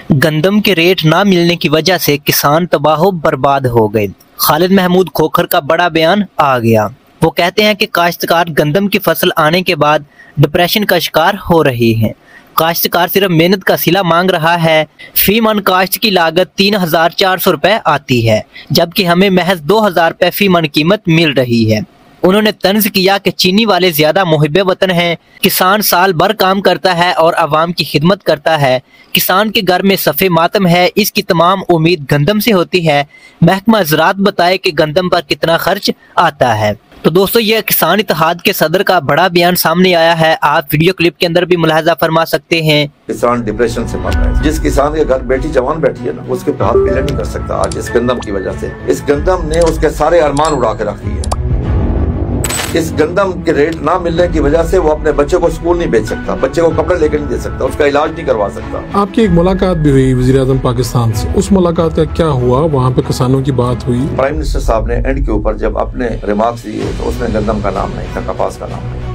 गंदम के रेट ना मिलने की वजह से किसान तबाह बर्बाद हो गए। खालिद महमूद खोखर का बड़ा बयान आ गया। वो कहते हैं कि काश्तकार गंदम की फसल आने के बाद डिप्रेशन का शिकार हो रही हैं। काश्तकार सिर्फ मेहनत का सिला मांग रहा है। फी मन काश्त की लागत 3,400 रुपए आती है, जबकि हमें महज 2,000 रुपए फी मन कीमत मिल रही है। उन्होंने तंज किया कि चीनी वाले ज्यादा मुहिब्बे वतन हैं। किसान साल भर काम करता है और आवाम की खिदमत करता है। किसान के घर में सफ़े मातम है। इसकी तमाम उम्मीद गंदम से होती है। महकमा ज़राअत बताए कि गंदम पर कितना खर्च आता है। तो दोस्तों, ये किसान इत्तेहाद के सदर का बड़ा बयान सामने आया है। आप वीडियो क्लिप के अंदर भी मुलाहजा फरमा सकते हैं। किसान डिप्रेशन से मर रहा है। जिस किसान के घर बेटी जवान बैठी है ना, उसके हाथ पीले नहीं कर सकता आज इस गंदम की वजह से। इस गंदम ने उसके सारे अरमान उड़ा के रख दिए। इस गंदम के रेट ना मिलने की वजह से वो अपने बच्चे को स्कूल नहीं भेज सकता, बच्चे को कपड़े लेकर नहीं दे सकता, उसका इलाज नहीं करवा सकता। आपकी एक मुलाकात भी हुई वज़ीर-ए-आज़म पाकिस्तान से, उस मुलाकात का क्या हुआ? वहाँ पे किसानों की बात हुई। प्राइम मिनिस्टर साहब ने एंड के ऊपर जब अपने रिमार्क्स दिए तो उसमें गंदम का नाम नहीं था, कपास का नाम नहीं।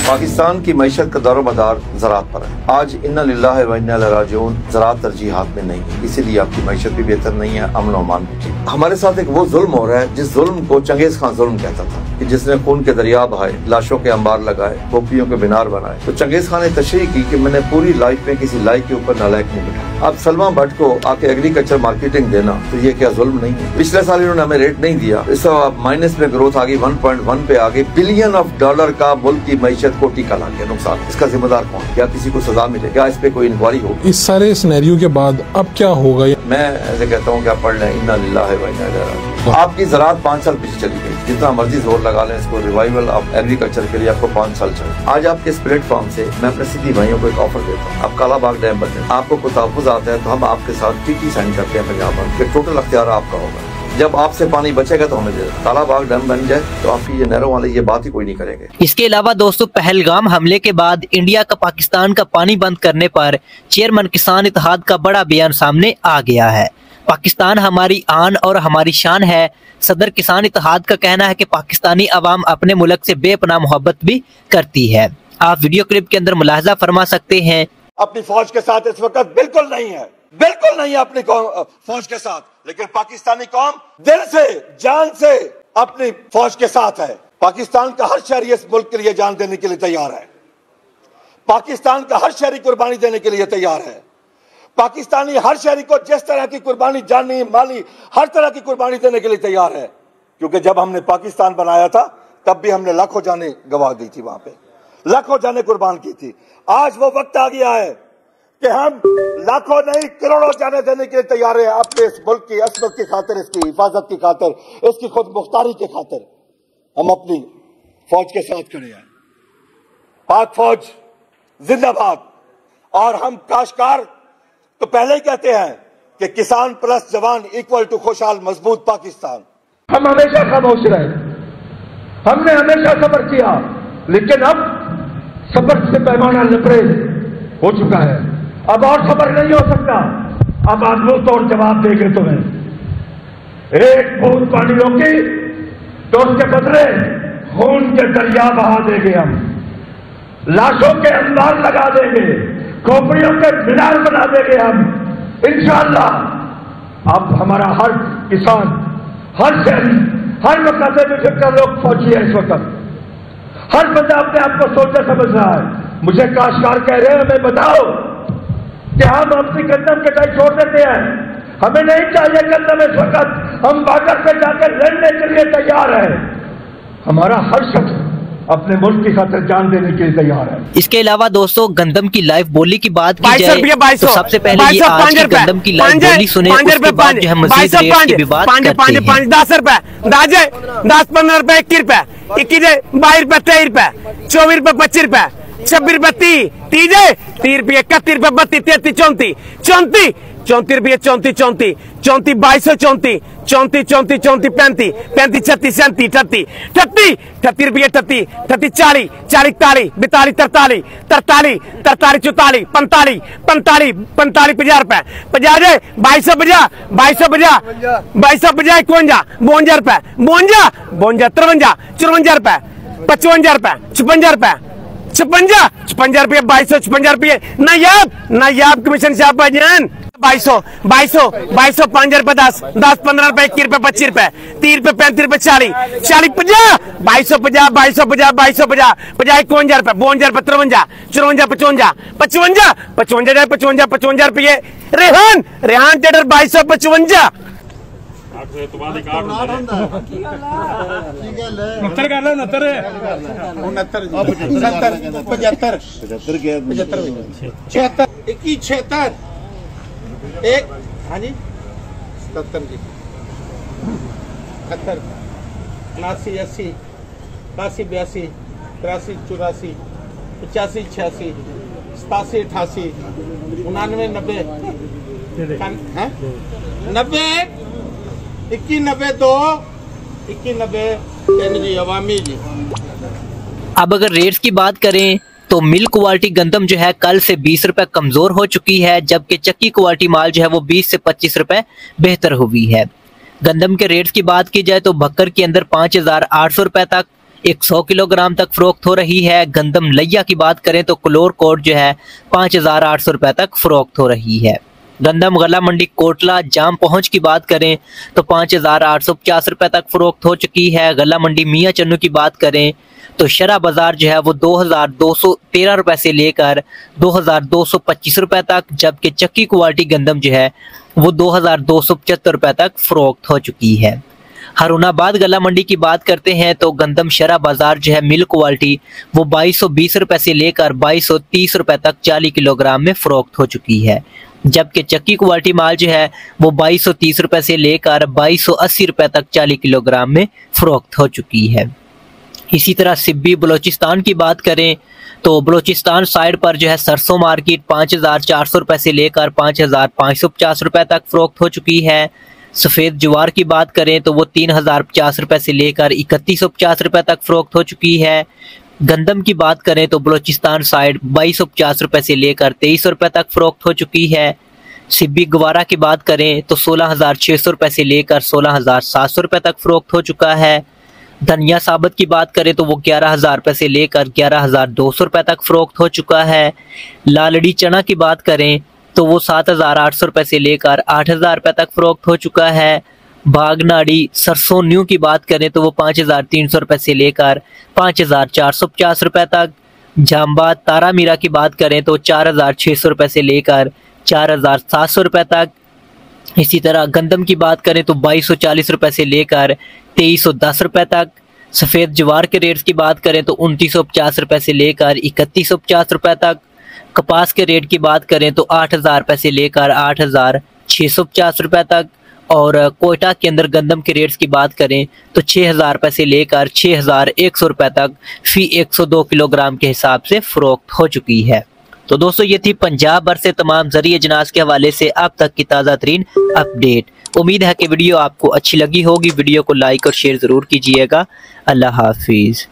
पाकिस्तान की मैशत का दारोमदार ज़राअत पर है। आज इन्ना लिल्लाहि व इन्ना इलैहि राजिऊन ज़राअत तरजीहात में नहीं है, इसीलिए आपकी मैशत भी बेहतर नहीं है, अमन और अमान भी। हमारे साथ एक वो जुल्म हो रहा है जिस जुल्म को चंगेज खान जुल्म कहता था, कि जिसने खून के दरिया बहाए, लाशों के अंबार लगाए, गोपियों के मीनार बनाए। तो चंगेज खान ने तशरीह की कि मैंने पूरी लाइफ में किसी लाइक के ऊपर नालायक नहीं बैठा। अब सलमा भट्ट को आके एग्रीकल्चर मार्केटिंग देना, तो ये क्या जुल्म नहीं है? पिछले साल इन्होंने हमें रेट नहीं दिया, इस माइनस में ग्रोथ आ गई, 1.1 पे आ गई। बिलियन ऑफ डॉलर का मुल्क की मैशत को टीका ला गया नुकसान। इसका जिम्मेदार कौन? क्या किसी को सजा मिले? क्या इस पे कोई इंक्वायरी हो? इस सारे सिनेरियो के बाद अब क्या होगा? मैं ऐसे कहता हूँ कि आप पढ़ लें, इन्ना लिल्लाहि व इन्ना इलैहि राजिऊन। आपकी ज़राअत 5 साल पीछे चली गई। जितना मर्जी जोर लगा लें, इसको रिवाइवल ऑफ एग्रीकल्चर के लिए आपको 5 साल चाहिए। आज आपके इस प्लेटफॉर्म से मैं अपने सिद्धी भाइयों को एक ऑफर देता हूँ। आप कालाबाग डैम बने, आपको कुछ तहफ़्फ़ुज़ आता है तो हम आपके साथ टीटी साइन करते हैं पंजाब में, टोटल अख्तियार आपका होगा। जब आपसे पानी बचेगा तो हमें दे दो। कालाबाग डैम बन जाए तो आपकी ये नहरों वाले ये बात ही कोई नहीं करेंगे। इसके अलावा दोस्तों, पहलगाम हमले के बाद इंडिया का पाकिस्तान का पानी बंद करने पर चेयरमैन किसान इत्तेहाद का बड़ा बयान सामने आ गया है। पाकिस्तान हमारी आन और हमारी शान है। सदर किसान इत्तेहाद का कहना है कि पाकिस्तानी अवाम अपने मुल्क से बेपनाह मोहब्बत भी करती है। आप वीडियो क्लिप के अंदर मुलाहजा फरमा सकते हैं। अपनी फौज के साथ इस वक्त बिल्कुल नहीं है, बिल्कुल नहीं है अपनी फौज के साथ, लेकिन पाकिस्तानी कौम दिल से जान से अपनी फौज के साथ है। पाकिस्तान का हर शहरी इस मुल्क के लिए जान देने के लिए तैयार है। पाकिस्तान का हर शहरी कुर्बानी देने के लिए तैयार है। पाकिस्तानी हर शहरी को जिस तरह की कुर्बानी, जानी माली, हर तरह की कुर्बानी देने के लिए तैयार है। क्योंकि जब हमने पाकिस्तान बनाया था तब भी हमने लाखों जानें गंवा दी थी, वहां पे लाखों जानें कुर्बान की थी। आज वो वक्त आ गया है कि हम लाखों नहीं करोड़ों जाने देने के लिए तैयार हैं अपने इस मुल्क की असमत की खातिर, इसकी हिफाजत की खातिर, इसकी खुद मुख्तारी की खातिर। हम अपनी फौज के साथ खड़े हैं। पाक फौज जिंदाबाद। और हम काश्तकार तो पहले ही कहते हैं कि किसान प्लस जवान इक्वल टू खुशहाल मजबूत पाकिस्तान। हम हमेशा खामोश रहे, हमने हमेशा सब्र किया, लेकिन अब सब्र से पैमाना लबरेज हो चुका है। अब और सब्र नहीं हो सकता। अब आगू तोड़ जवाब देंगे तुम्हें। एक बूंद पानी रोकी तो उसके बदले खून के दरिया बहा देंगे। हम लाशों के अंबार लगा देंगे, खोपड़ियों के मीनार बना देंगे। हम इंशाअल्लाह अब हमारा हर किसान, हर शहरी, हर मकाते में जितना लोग फौजी है इस वक्त, हर बंदा अपने आप को सोचना समझ रहा है। मुझे काश्तकार कह रहे हैं, हमें बताओ कि हम अपनी गंदम के कहीं छोड़ देते हैं। हमें नहीं चाहिए गंदम इस वक्त। हम बॉर्डर पे जाकर लड़ने के लिए तैयार है। हमारा हर शख्स अपने मुल्क की खातिर जान देने के लिए तैयार है। इसके अलावा दोस्तों, गंदम की लाइव बोली की बात की जाए तो सबसे पहले ये आज की गंदम की लाइव बोली सुने, उसके बाद जो है मजीद रेट की भी बात करते हैं। 10 रुपए, 10-15 रुपए, 21 रुपए, 21, 22 रुपए, 23 रुपए, 24 रुपए, 25 रुपए, 26 रुपए, 30 रुपए, 31 रुपए, 32, 33, 34, 34 रुपये, 34, 34, 34, 2234, 34, 34, 34, 35, 35, 36, 37, 38, 38, 38 रुपये, 38, 38, 40, 40, 41, 42, 43, 43, 43, 44, 45, 45, 45, 50 रुपए, 50, 2250, 2250, 2250, 51, 52 रुपए, 52, 53, 54 रुपए, 55 रुपए, 56 रुपए, 56 रुपये 2256 रुपये नायाब कमीशन शाह भाईजान 2200 5 रुपए 10 15 रुपए 21 रुपए 25 रुपए 30 रुपए 35 रुपए 40 50 2250 5250 51 रुपए 52 रुपए 53 54 55 55 रुपए रेहान टेडर 2255 एक हाँ जी 77 जी 71 79 80 81 82 83 84 85 86 87 88 99 90 90 21 90 2 21 90 3 जी अवामी जी। अब अगर रेट्स की बात करें तो मिल क्वालिटी गंदम जो है कल से 20 रुपए कमजोर हो चुकी है, जबकि चक्की क्वालिटी माल जो है वो 20 से 25 रुपए बेहतर हुई है। गंदम के रेट्स की बात की जाए तो भक्कर के अंदर 5800 रुपए तक 100 किलोग्राम तक फरोख्त हो रही है। गंदम लैया की बात करें तो क्लोर कोट जो है 5800 रुपए तक फरोख्त हो रही है। गंदम गला मंडी कोटला जाम पहुंच की बात करें तो 5850 रुपए तक फरोख्त हो चुकी है। गला मंडी मियां चन्नू की बात करें तो शरा बाजार जो है वो 2213 रुपए से लेकर 2225 रुपए तक, जबकि चक्की क्वालिटी गंदम जो है वो 2275 रुपए तक फरोख्त हो चुकी है। हरुणाबाद गला मंडी की बात करते हैं तो गंदम शरा बाजार जो है मिल क्वालिटी वो 2220 रुपए से लेकर 2230 रुपए तक 40 किलोग्राम में फरोख्त हो चुकी है, जबकि चक्की क्वालिटी माल जो है वो 2230 रुपए से लेकर 2280 रुपए तक 40 किलोग्राम में फरोख्त हो चुकी है। इसी तरह सिब्बी बलोचिस्तान की बात करें तो बलोचिस्तान साइड पर जो है सरसों मार्केट 5400 रुपए से लेकर 5550 रुपए तक फरोख्त हो चुकी है। सफ़ेद ज्वार की बात करें तो वो 3050 रुपए से लेकर 3150 रुपए तक फरोख्त हो चुकी है। गंदम की बात करें तो बलोचिस्तान साइड 2250 रुपए से लेकर 2300 रुपए तक फरोख्त हो चुकी है। सिब्बी गवारा की बात करें तो 16600 रुपए से लेकर 16700 रुपए तक फरोख्त हो चुका है। धनिया साबत की बात करें तो वो 11000 रुपए से लेकर 11200 रुपए तक फरोख्त हो चुका है। लालड़ी चना की बात करें तो वो 7800 रुपए से लेकर 8000 रुपए तक फरोख्त हो चुका है। बागनाड़ी सरसों न्यू की बात करें तो वो 5300 रुपए से लेकर 5450 रुपए तक। जाम्बा तारा मीरा की बात करें तो 4600 रुपए से लेकर 4700 रुपए तक। इसी तरह गंदम की बात करें तो 2240 रुपए से लेकर 2310 रुपए तक। सफ़ेद ज्वार के रेट्स की बात करें तो 2950 रुपए से लेकर 3150 रुपए तक। कपास के रेट की बात करें तो 8000 रुपए से लेकर 8650 रुपए तक। और कोयटा के अंदर गंदम के रेट्स की बात करें तो 6000 रुपए से लेकर 6100 रुपए तक फी 102 किलोग्राम के हिसाब से फरोख्त हो चुकी है। तो दोस्तों ये थी पंजाब भर से तमाम ज़रिए अजनास के हवाले से अब तक की ताज़ा तरीन अपडेट। उम्मीद है कि वीडियो आपको अच्छी लगी होगी। वीडियो को लाइक और शेयर ज़रूर कीजिएगा। अल्लाह हाफिज़।